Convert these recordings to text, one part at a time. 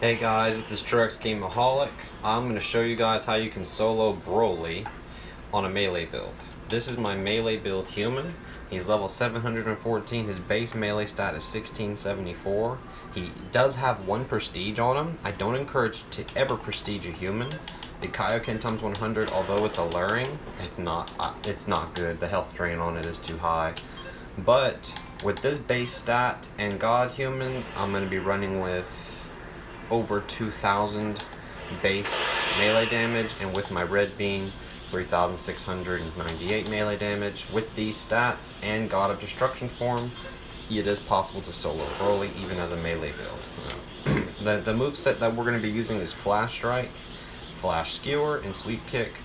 Hey guys, this is Truex Gameaholic. I'm going to show you guys how you can solo Broly on a melee build. This is my melee build human. He's level 714. His base melee stat is 1674. He does have 1 prestige on him. I don't encourage to ever prestige a human. The Kaioken times 100, although it's alluring, it's not good. The health drain on it is too high. But with this base stat and God human, I'm going to be running with over 2,000 base melee damage, and with my red beam, 3,698 melee damage. With these stats and God of Destruction form, it is possible to solo Broly even as a melee build. The moveset that we're going to be using is Flash Strike, Flash Skewer, and Sweep Kick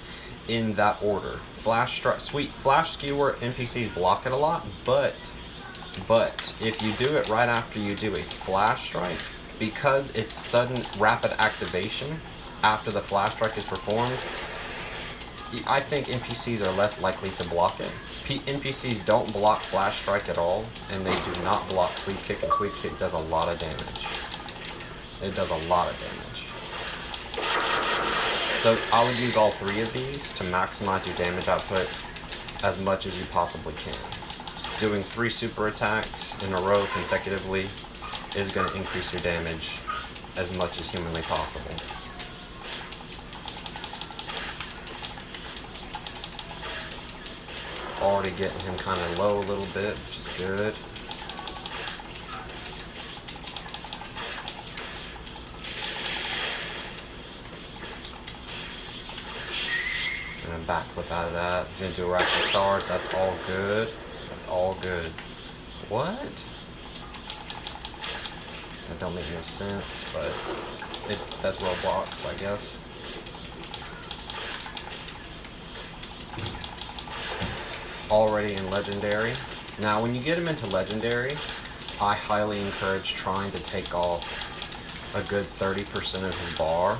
in that order. Flash Skewer, NPCs block it a lot, but if you do it right after you do a Flash Strike, because it's sudden rapid activation after the Flash Strike is performed, I think NPCs are less likely to block it. NPCs don't block Flash Strike at all, and they do not block Sweep Kick, and Sweep Kick does a lot of damage. It does a lot of damage. So I would use all 3 of these to maximize your damage output as much as you possibly can. Doing 3 super attacks in a row consecutively is going to increase your damage as much as humanly possible. Already getting him kind of low a little bit, which is good. And then backflip out of that. He's going to do a rifle charge. That's all good. That's all good. What? That don't make no sense, but that's Roblox, I guess. Already in Legendary. Now, when you get him into Legendary, I highly encourage trying to take off a good 30% of his bar.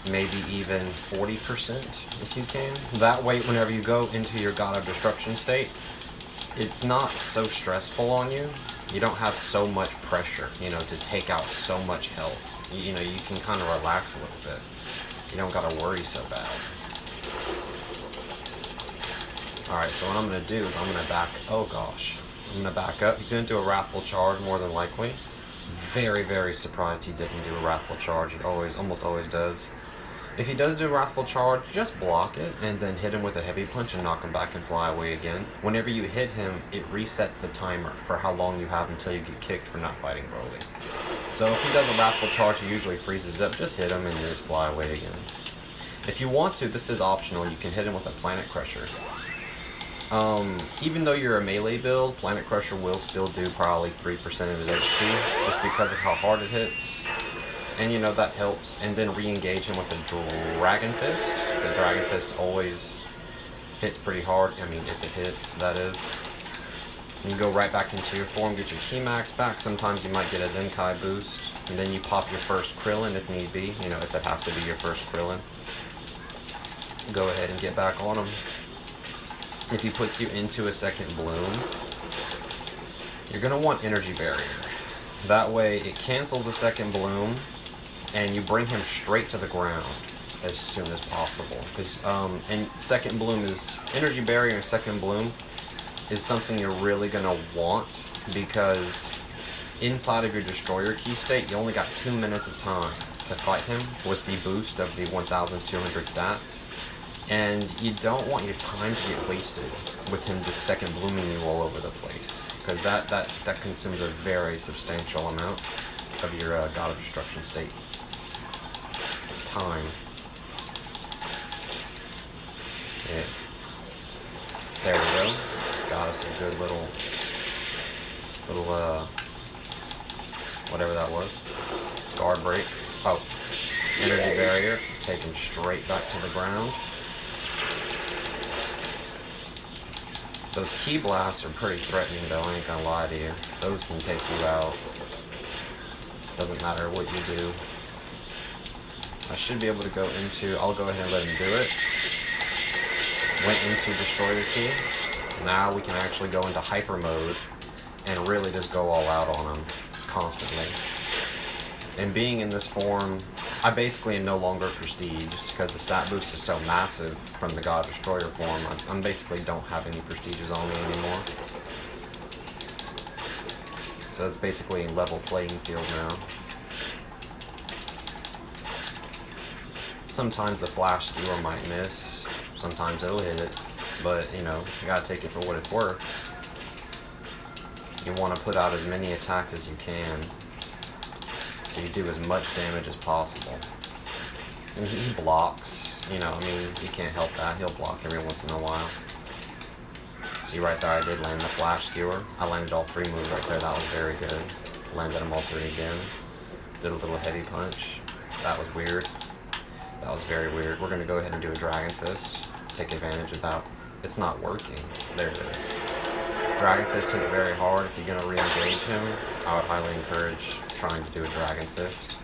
Maybe even 40% if you can. That way, whenever you go into your God of Destruction state, it's not so stressful on you. You don't have so much pressure, to take out so much health. You can kind of relax a little bit. You don't gotta worry so bad. Alright, so what I'm gonna do is I'm gonna back up. He's gonna do a Wrathful Charge more than likely. Very, very surprised he didn't do a Wrathful Charge. He almost always does. If he does do a Wrathful Charge, just block it, and then hit him with a Heavy Punch and knock him back and fly away again. Whenever you hit him, it resets the timer for how long you have until you get kicked for not fighting Broly. So if he does a Wrathful Charge, he usually freezes up. Just hit him and just fly away again. If you want to, this is optional. You can hit him with a Planet Crusher. Even though you're a melee build, Planet Crusher will still do probably 3% of his HP, just because of how hard it hits. And that helps. And then re-engage him with the Dragon Fist. The Dragon Fist always hits pretty hard. I mean, if it hits, that is. You go right back into your form, get your key max back. Sometimes you might get a Zenkai boost. And then you pop your first Krillin if need be. If it has to be your first Krillin. Go ahead and get back on him. If he puts you into a second bloom, you're going to want Energy Barrier. That way it cancels the second bloom, and you bring him straight to the ground as soon as possible. Because and second bloom is Energy Barrier, and second bloom is something you're really gonna want, because inside of your Destroyer key state, you only got 2 minutes of time to fight him with the boost of the 1,200 stats, and you don't want your time to get wasted with him just second blooming you all over the place, because that consumes a very substantial amount of your God of Destruction state time. Yeah. There we go. Got us a good little whatever that was. Guard break. Oh, Energy Barrier. Take him straight back to the ground. Those Ki Blasts are pretty threatening though, I ain't gonna lie to you. Those can take you out. Doesn't matter what you do. I should be able to go into, I'll go ahead and let him do it. Went into Destroyer Key. Now we can actually go into Hyper Mode and really just go all out on him constantly. And being in this form, I basically am no longer prestige because the stat boost is so massive from the God Destroyer form. I basically don't have any prestiges on me anymore. So it's basically a level playing field now. Sometimes the flash skewer might miss, sometimes it'll hit it, but you know, you gotta take it for what it's worth. You want to put out as many attacks as you can, so you do as much damage as possible. And he blocks, you know, I mean, you can't help that. He'll block every once in a while. See right there, I did land the flash skewer. I landed all 3 moves right there. That was very good. Landed them all 3 again. Did a little heavy punch. That was weird. That was very weird. We're going to go ahead and do a Dragon Fist. Take advantage of that. It's not working. There it is. Dragon Fist hits very hard. If you're going to re-engage him, I would highly encourage trying to do a Dragon Fist.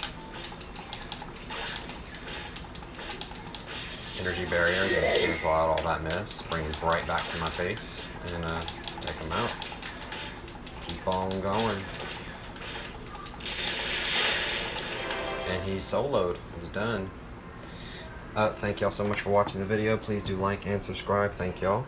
Energy barriers and cancel out all that mess. Bring him right back to my face and take him out. Keep on going. And he's soloed. He's done. Thank y'all so much for watching the video. Please do like and subscribe. Thank y'all.